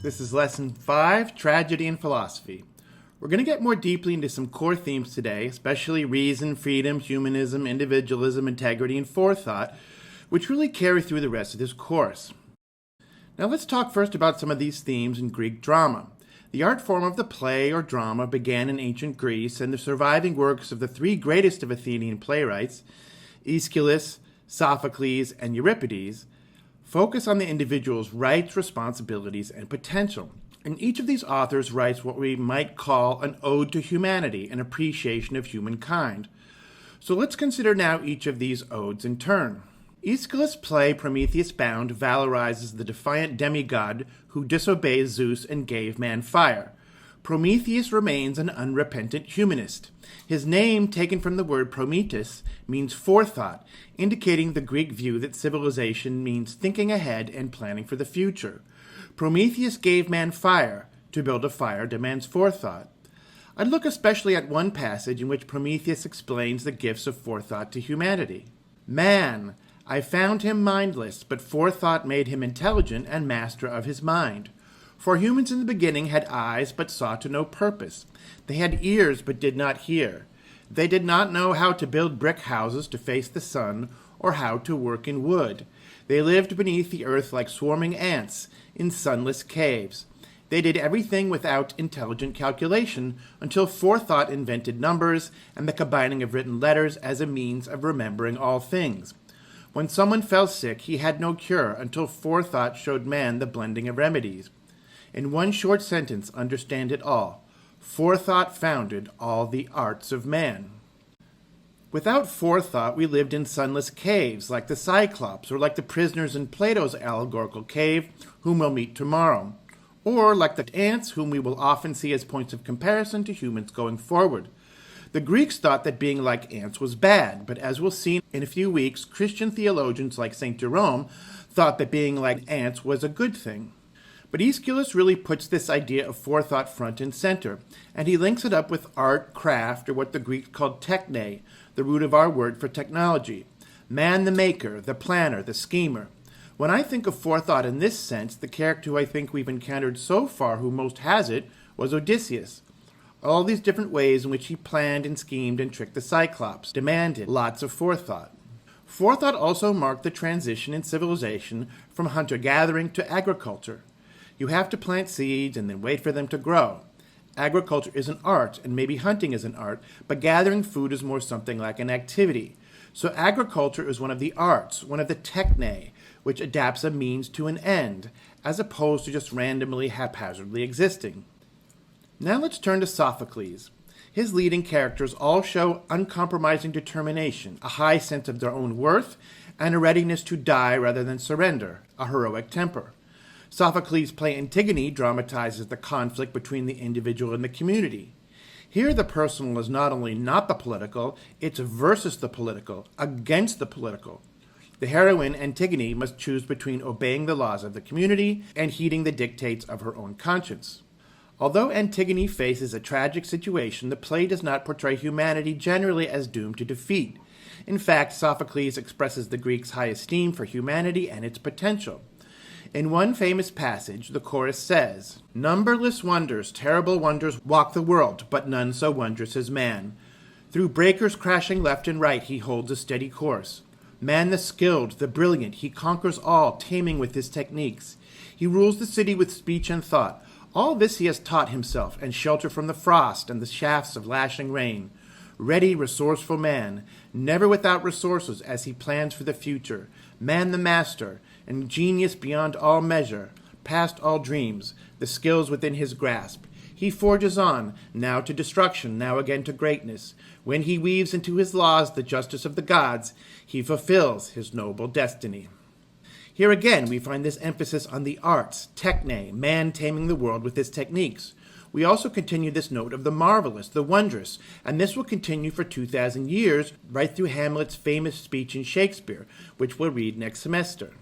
This is Lesson 5, Tragedy and Philosophy. We're going to get more deeply into some core themes today, especially reason, freedom, humanism, individualism, integrity, and forethought, which really carry through the rest of this course. Now let's talk first about some of these themes in Greek drama. The art form of the play or drama began in ancient Greece, and the surviving works of the three greatest of Athenian playwrights, Aeschylus, Sophocles, and Euripides, focus on the individual's rights, responsibilities, and potential. And each of these authors writes what we might call an ode to humanity, an appreciation of humankind. So let's consider now each of these odes in turn. Aeschylus' play Prometheus Bound valorizes the defiant demigod who disobeys Zeus and gave man fire. Prometheus remains an unrepentant humanist. His name, taken from the word Prometheus, means forethought, indicating the Greek view that civilization means thinking ahead and planning for the future. Prometheus gave man fire. To build a fire demands forethought. I'd look especially at one passage in which Prometheus explains the gifts of forethought to humanity. Man, I found him mindless, but forethought made him intelligent and master of his mind. For humans in the beginning had eyes, but saw to no purpose. They had ears, but did not hear. They did not know how to build brick houses to face the sun, or how to work in wood. They lived beneath the earth like swarming ants, in sunless caves. They did everything without intelligent calculation, until forethought invented numbers, and the combining of written letters as a means of remembering all things. When someone fell sick, he had no cure, until forethought showed man the blending of remedies. In one short sentence, understand it all. Forethought founded all the arts of man. Without forethought, we lived in sunless caves, like the Cyclops, or like the prisoners in Plato's allegorical cave, whom we'll meet tomorrow, or like the ants, whom we will often see as points of comparison to humans going forward. The Greeks thought that being like ants was bad, but as we'll see in a few weeks, Christian theologians like St. Jerome thought that being like ants was a good thing. But Aeschylus really puts this idea of forethought front and center, and he links it up with art, craft, or what the Greeks called techne, the root of our word for technology. Man the maker, the planner, the schemer. When I think of forethought in this sense, the character who I think we've encountered so far who most has it was Odysseus. All these different ways in which he planned and schemed and tricked the Cyclops demanded lots of forethought. Forethought also marked the transition in civilization from hunter-gathering to agriculture. You have to plant seeds and then wait for them to grow. Agriculture is an art, and maybe hunting is an art, but gathering food is more something like an activity. So agriculture is one of the arts, one of the techne, which adapts a means to an end, as opposed to just randomly, haphazardly existing. Now let's turn to Sophocles. His leading characters all show uncompromising determination, a high sense of their own worth, and a readiness to die rather than surrender, a heroic temper. Sophocles' play Antigone dramatizes the conflict between the individual and the community. Here the personal is not only not the political, it's versus the political, against the political. The heroine, Antigone, must choose between obeying the laws of the community and heeding the dictates of her own conscience. Although Antigone faces a tragic situation, the play does not portray humanity generally as doomed to defeat. In fact, Sophocles expresses the Greeks' high esteem for humanity and its potential. In one famous passage, the chorus says, "Numberless wonders, terrible wonders walk the world, but none so wondrous as man. Through breakers crashing left and right, he holds a steady course. Man the skilled, the brilliant, he conquers all, taming with his techniques. He rules the city with speech and thought. All this he has taught himself, and shelter from the frost and the shafts of lashing rain. Ready, resourceful man, never without resources as he plans for the future. Man the master, and genius beyond all measure, past all dreams, the skills within his grasp. He forges on, now to destruction, now again to greatness. When he weaves into his laws the justice of the gods, he fulfills his noble destiny." Here again we find this emphasis on the arts, techne, man taming the world with his techniques. We also continue this note of the marvelous, the wondrous, and this will continue for 2,000 years, right through Hamlet's famous speech in Shakespeare, which we'll read next semester.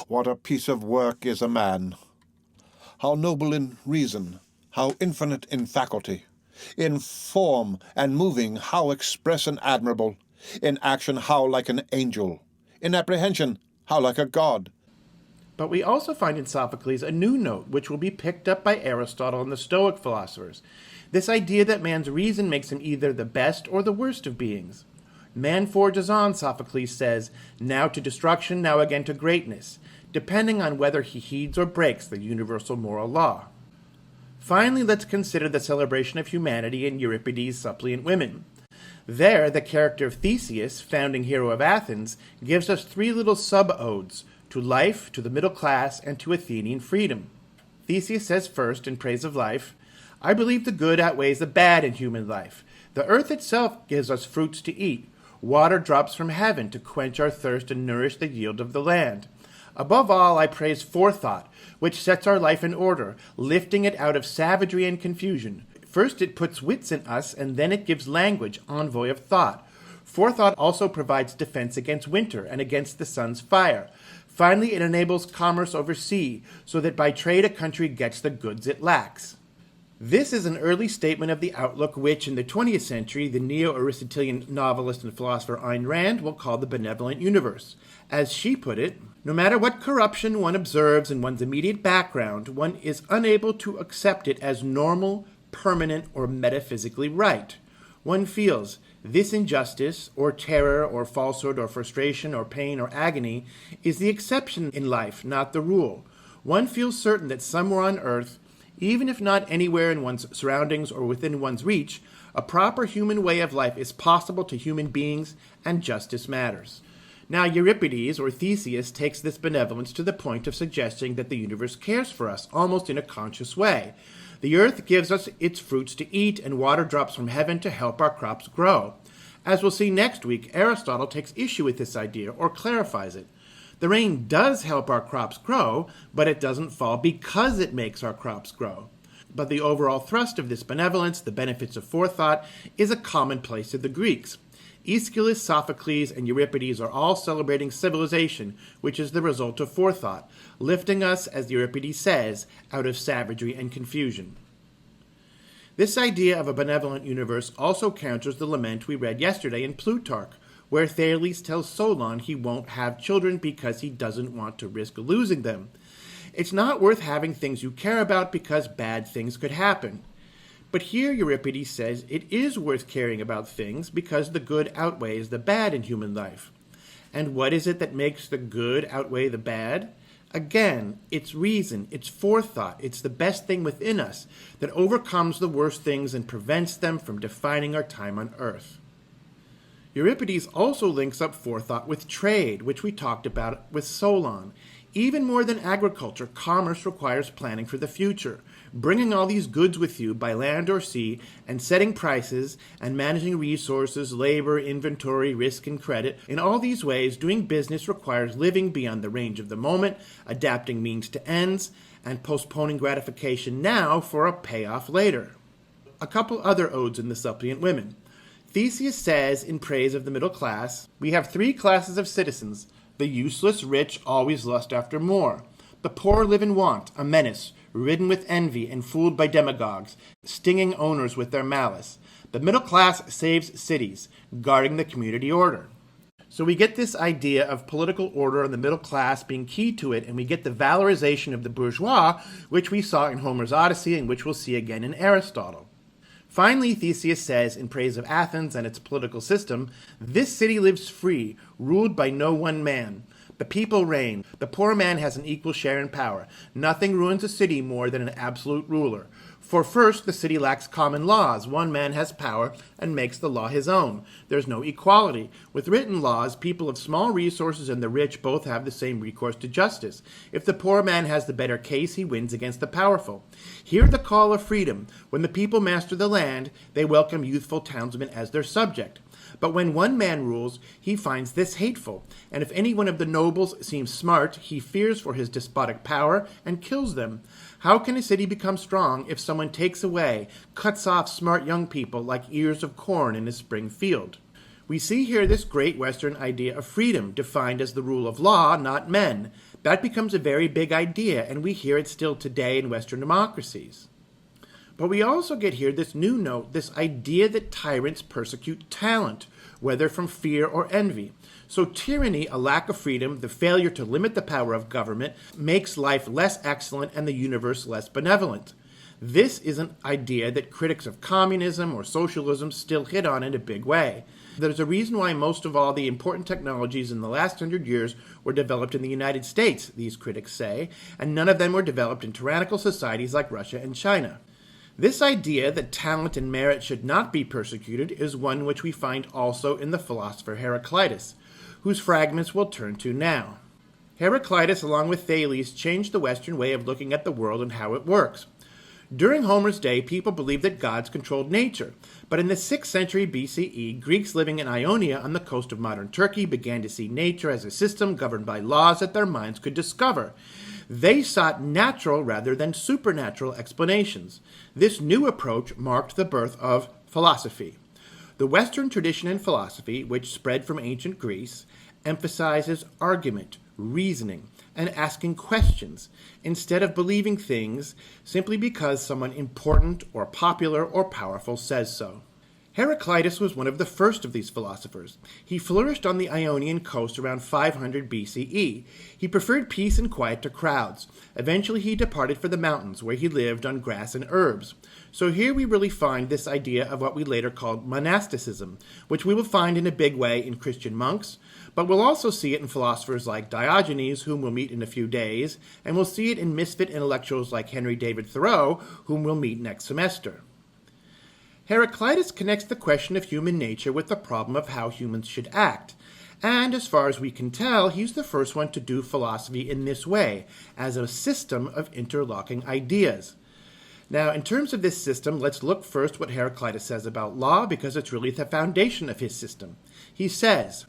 What a piece of work is a man! How noble in reason, how infinite in faculty, in form and moving how express and admirable, in action how like an angel, in apprehension how like a god. But we also find in Sophocles a new note, which will be picked up by Aristotle and the Stoic philosophers. This idea that man's reason makes him either the best or the worst of beings. Man forges on, Sophocles says, now to destruction, now again to greatness, depending on whether he heeds or breaks the universal moral law. Finally, let's consider the celebration of humanity in Euripides' Suppliant Women. There, the character of Theseus, founding hero of Athens, gives us three little sub-odes, to life, to the middle class, and to Athenian freedom. Theseus says first, in praise of life, I believe the good outweighs the bad in human life. The earth itself gives us fruits to eat. Water drops from heaven to quench our thirst and nourish the yield of the land. Above all, I praise forethought, which sets our life in order, lifting it out of savagery and confusion. First it puts wits in us, and then it gives language, envoy of thought. Forethought also provides defense against winter and against the sun's fire. Finally, it enables commerce over sea, so that by trade a country gets the goods it lacks. This is an early statement of the outlook which, in the 20th century, the neo-Aristotelian novelist and philosopher Ayn Rand will call the benevolent universe. As she put it, no matter what corruption one observes in one's immediate background, one is unable to accept it as normal, permanent, or metaphysically right. One feels this injustice, or terror, or falsehood, or frustration, or pain, or agony is the exception in life, not the rule. One feels certain that somewhere on earth, even if not anywhere in one's surroundings or within one's reach, a proper human way of life is possible to human beings, and justice matters. Now, Euripides, or Theseus, takes this benevolence to the point of suggesting that the universe cares for us, almost in a conscious way. The earth gives us its fruits to eat, and water drops from heaven to help our crops grow. As we'll see next week, Aristotle takes issue with this idea, or clarifies it. The rain does help our crops grow, but it doesn't fall because it makes our crops grow. But the overall thrust of this benevolence, the benefits of forethought, is a commonplace to the Greeks. Aeschylus, Sophocles, and Euripides are all celebrating civilization, which is the result of forethought, lifting us, as Euripides says, out of savagery and confusion. This idea of a benevolent universe also counters the lament we read yesterday in Plutarch, where Thales tells Solon he won't have children because he doesn't want to risk losing them. It's not worth having things you care about because bad things could happen. But here Euripides says it is worth caring about things because the good outweighs the bad in human life. And what is it that makes the good outweigh the bad? Again, it's reason, it's forethought, it's the best thing within us that overcomes the worst things and prevents them from defining our time on earth. Euripides also links up forethought with trade, which we talked about with Solon. Even more than agriculture, commerce requires planning for the future, bringing all these goods with you by land or sea, and setting prices, and managing resources, labor, inventory, risk, and credit. In all these ways, doing business requires living beyond the range of the moment, adapting means to ends, and postponing gratification now for a payoff later. A couple other odes in the Suppliant Women. Theseus says, in praise of the middle class, we have three classes of citizens. The useless rich always lust after more. The poor live in want, a menace, ridden with envy and fooled by demagogues, stinging owners with their malice. The middle class saves cities, guarding the community order. So we get this idea of political order and the middle class being key to it, and we get the valorization of the bourgeois, which we saw in Homer's Odyssey and which we'll see again in Aristotle. Finally, Theseus says, in praise of Athens and its political system, this city lives free, ruled by no one man. The people reign. The poor man has an equal share in power. Nothing ruins a city more than an absolute ruler. For first, the city lacks common laws. One man has power and makes the law his own. There's no equality. With written laws, people of small resources and the rich both have the same recourse to justice. If the poor man has the better case, he wins against the powerful. Hear the call of freedom. When the people master the land, they welcome youthful townsmen as their subject. But when one man rules, he finds this hateful, and if any one of the nobles seems smart, he fears for his despotic power and kills them. How can a city become strong if someone takes away, cuts off smart young people like ears of corn in a spring field? We see here this great Western idea of freedom, defined as the rule of law, not men. That becomes a very big idea, and we hear it still today in Western democracies. But we also get here this new note, this idea that tyrants persecute talent. whether from fear or envy. So tyranny, a lack of freedom, the failure to limit the power of government, makes life less excellent and the universe less benevolent. This is an idea that critics of communism or socialism still hit on in a big way. There's a reason why most of all the important technologies in the last 100 years were developed in the United States, these critics say, and none of them were developed in tyrannical societies like Russia and China. This idea that talent and merit should not be persecuted is one which we find also in the philosopher Heraclitus, whose fragments we'll turn to now. Heraclitus, along with Thales, changed the Western way of looking at the world and how it works. During Homer's day, people believed that gods controlled nature, but in the 6th century BCE, Greeks living in Ionia on the coast of modern Turkey began to see nature as a system governed by laws that their minds could discover. They sought natural rather than supernatural explanations. This new approach marked the birth of philosophy. The Western tradition in philosophy, which spread from ancient Greece, emphasizes argument, reasoning, and asking questions, instead of believing things simply because someone important or popular or powerful says so. Heraclitus was one of the first of these philosophers. He flourished on the Ionian coast around 500 BCE. He preferred peace and quiet to crowds. Eventually he departed for the mountains, where he lived on grass and herbs. So here we really find this idea of what we later called monasticism, which we will find in a big way in Christian monks, but we'll also see it in philosophers like Diogenes, whom we'll meet in a few days, and we'll see it in misfit intellectuals like Henry David Thoreau, whom we'll meet next semester. Heraclitus connects the question of human nature with the problem of how humans should act. And as far as we can tell, he's the first one to do philosophy in this way, as a system of interlocking ideas. Now, in terms of this system, let's look first what Heraclitus says about law, because it's really the foundation of his system. He says,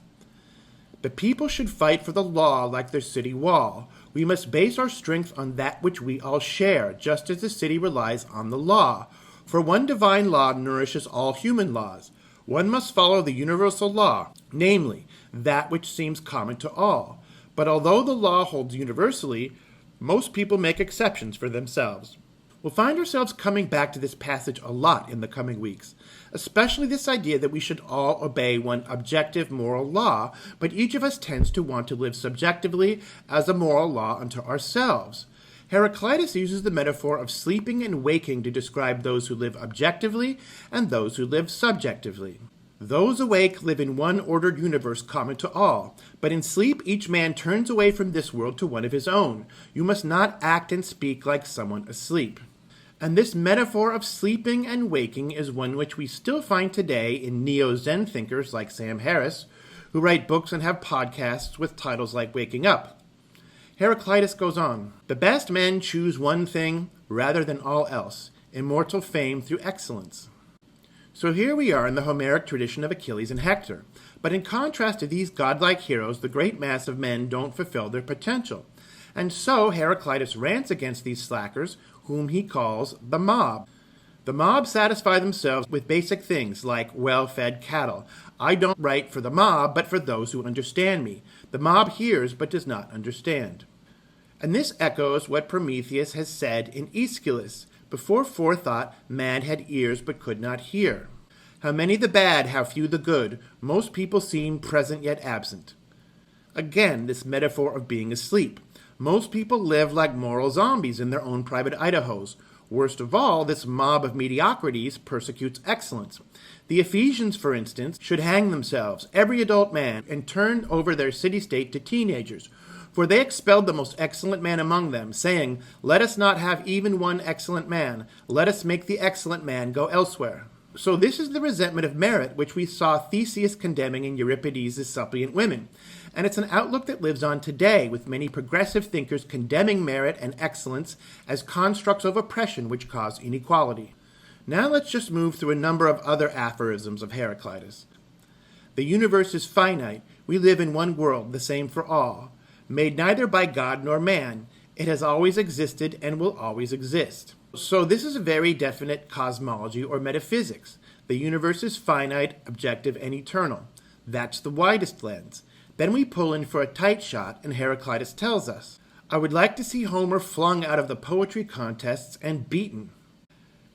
"The people should fight for the law like their city wall. We must base our strength on that which we all share, just as the city relies on the law. For one divine law nourishes all human laws. One must follow the universal law, namely, that which seems common to all. But although the law holds universally, most people make exceptions for themselves." We'll find ourselves coming back to this passage a lot in the coming weeks, especially this idea that we should all obey one objective moral law, but each of us tends to want to live subjectively as a moral law unto ourselves. Heraclitus uses the metaphor of sleeping and waking to describe those who live objectively and those who live subjectively. Those awake live in one ordered universe common to all, but in sleep each man turns away from this world to one of his own. You must not act and speak like someone asleep. And this metaphor of sleeping and waking is one which we still find today in neo-Zen thinkers like Sam Harris, who write books and have podcasts with titles like Waking Up. Heraclitus goes on, "The best men choose one thing rather than all else, immortal fame through excellence." So here we are in the Homeric tradition of Achilles and Hector. But in contrast to these godlike heroes, the great mass of men don't fulfill their potential. And so Heraclitus rants against these slackers, whom he calls the mob. The mob satisfy themselves with basic things like well-fed cattle. I don't write for the mob, but for those who understand me. The mob hears, but does not understand. And this echoes what Prometheus has said in Aeschylus. Before forethought, man had ears, but could not hear. How many the bad, how few the good. Most people seem present yet absent. Again, this metaphor of being asleep. Most people live like moral zombies in their own private Idahos. Worst of all, this mob of mediocrities persecutes excellence. The Ephesians, for instance, should hang themselves, every adult man, and turn over their city-state to teenagers. For they expelled the most excellent man among them, saying, "Let us not have even one excellent man. Let us make the excellent man go elsewhere." So this is the resentment of merit which we saw Theseus condemning in Euripides' Suppliant Women. And it's an outlook that lives on today, with many progressive thinkers condemning merit and excellence as constructs of oppression which cause inequality. Now let's just move through a number of other aphorisms of Heraclitus. The universe is finite. We live in one world, the same for all. Made neither by God nor man. It has always existed and will always exist. So this is a very definite cosmology or metaphysics. The universe is finite, objective, and eternal. That's the widest lens. Then we pull in for a tight shot, and Heraclitus tells us, "I would like to see Homer flung out of the poetry contests and beaten."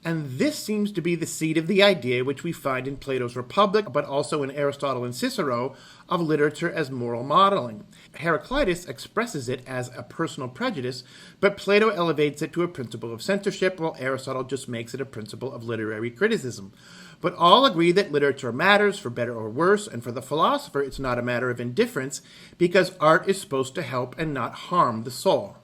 And this seems to be the seed of the idea which we find in Plato's Republic, but also in Aristotle and Cicero, of literature as moral modeling. Heraclitus expresses it as a personal prejudice, but Plato elevates it to a principle of censorship, while Aristotle just makes it a principle of literary criticism. But all agree that literature matters, for better or worse, and for the philosopher it's not a matter of indifference, because art is supposed to help and not harm the soul.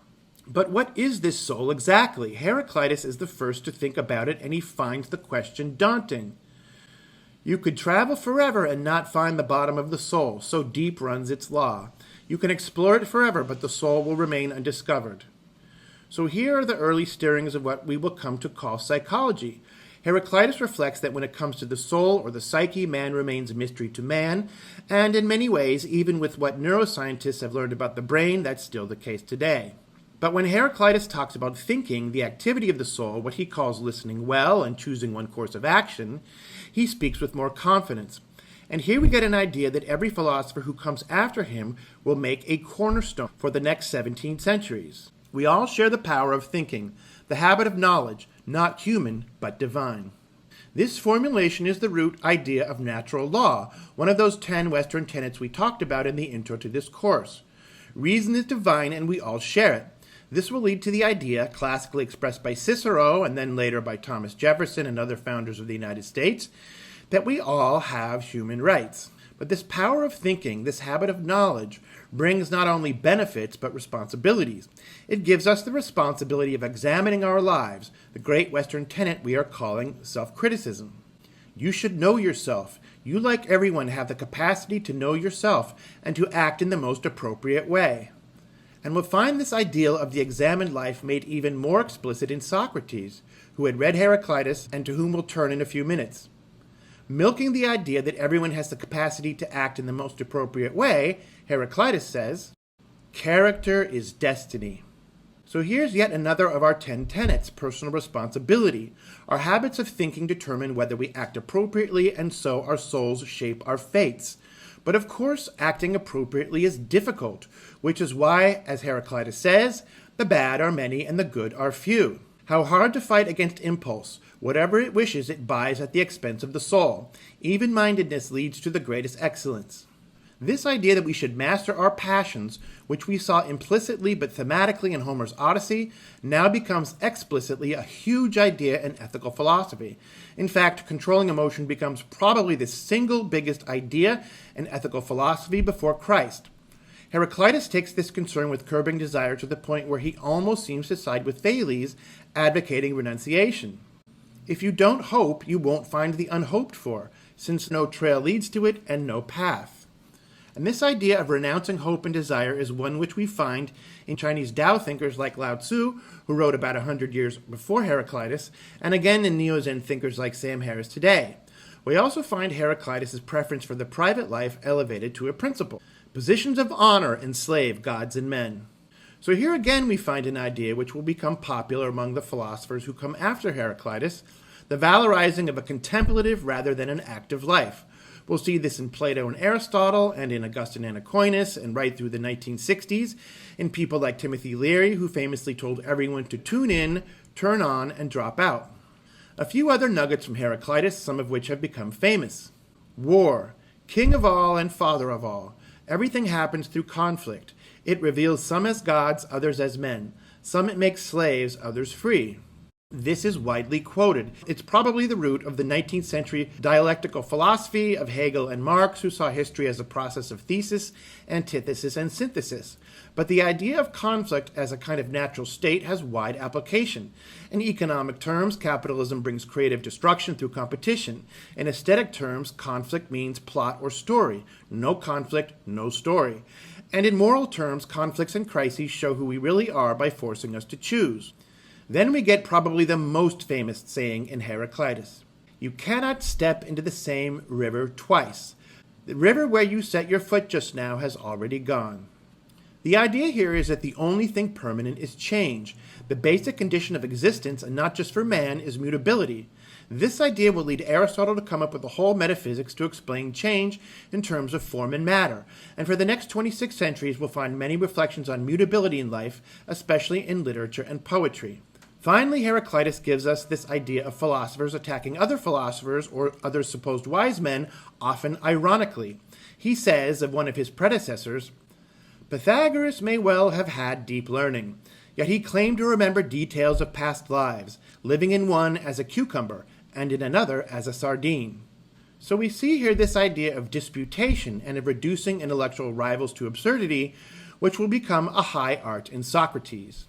But what is this soul exactly? Heraclitus is the first to think about it, and he finds the question daunting. You could travel forever and not find the bottom of the soul, so deep runs its law. You can explore it forever, but the soul will remain undiscovered. So here are the early stirrings of what we will come to call psychology. Heraclitus reflects that when it comes to the soul or the psyche, man remains a mystery to man, and in many ways, even with what neuroscientists have learned about the brain, that's still the case today. But when Heraclitus talks about thinking, the activity of the soul, what he calls listening well and choosing one course of action, he speaks with more confidence. And here we get an idea that every philosopher who comes after him will make a cornerstone for the next 17 centuries. We all share the power of thinking, the habit of knowledge, not human, but divine. This formulation is the root idea of natural law, one of those 10 Western tenets we talked about in the intro to this course. Reason is divine and we all share it. This will lead to the idea, classically expressed by Cicero and then later by Thomas Jefferson and other founders of the United States, that we all have human rights. But this power of thinking, this habit of knowledge, brings not only benefits but responsibilities. It gives us the responsibility of examining our lives, the great Western tenet we are calling self-criticism. You should know yourself. You, like everyone, have the capacity to know yourself and to act in the most appropriate way. And we'll find this ideal of the examined life made even more explicit in Socrates, who had read Heraclitus and to whom we'll turn in a few minutes. Milking the idea that everyone has the capacity to act in the most appropriate way, Heraclitus says, character is destiny. So here's yet another of our 10 tenets, personal responsibility. Our habits of thinking determine whether we act appropriately, and so our souls shape our fates. But of course, acting appropriately is difficult, which is why, as Heraclitus says, the bad are many and the good are few. How hard to fight against impulse. Whatever it wishes, it buys at the expense of the soul. Even-mindedness leads to the greatest excellence. This idea that we should master our passions, which we saw implicitly but thematically in Homer's Odyssey, now becomes explicitly a huge idea in ethical philosophy. In fact, controlling emotion becomes probably the single biggest idea in ethical philosophy before Christ. Heraclitus takes this concern with curbing desire to the point where he almost seems to side with Thales, advocating renunciation. If you don't hope, you won't find the unhoped for, since no trail leads to it and no path. And this idea of renouncing hope and desire is one which we find in Chinese Tao thinkers like Lao Tzu, who wrote about 100 years before Heraclitus, and again in Neo-Zen thinkers like Sam Harris today. We also find Heraclitus' preference for the private life elevated to a principle. Positions of honor enslave gods and men. So here again we find an idea which will become popular among the philosophers who come after Heraclitus, the valorizing of a contemplative rather than an active life. We'll see this in Plato and Aristotle, and in Augustine and Aquinas, and right through the 1960s, in people like Timothy Leary, who famously told everyone to tune in, turn on, and drop out. A few other nuggets from Heraclitus, some of which have become famous. War, king of all and father of all. Everything happens through conflict. It reveals some as gods, others as men. Some it makes slaves, others free. This is widely quoted. It's probably the root of the 19th century dialectical philosophy of Hegel and Marx, who saw history as a process of thesis, antithesis, and synthesis. But the idea of conflict as a kind of natural state has wide application. In economic terms, capitalism brings creative destruction through competition. In aesthetic terms, conflict means plot or story. No conflict, no story. And in moral terms, conflicts and crises show who we really are by forcing us to choose. Then we get probably the most famous saying in Heraclitus. You cannot step into the same river twice. The river where you set your foot just now has already gone. The idea here is that the only thing permanent is change. The basic condition of existence, and not just for man, is mutability. This idea will lead Aristotle to come up with a whole metaphysics to explain change in terms of form and matter. And for the next 26 centuries, we'll find many reflections on mutability in life, especially in literature and poetry. Finally, Heraclitus gives us this idea of philosophers attacking other philosophers or other supposed wise men, often ironically. He says of one of his predecessors, "Pythagoras may well have had deep learning, yet he claimed to remember details of past lives, living in one as a cucumber and in another as a sardine." So we see here this idea of disputation and of reducing intellectual rivals to absurdity, which will become a high art in Socrates.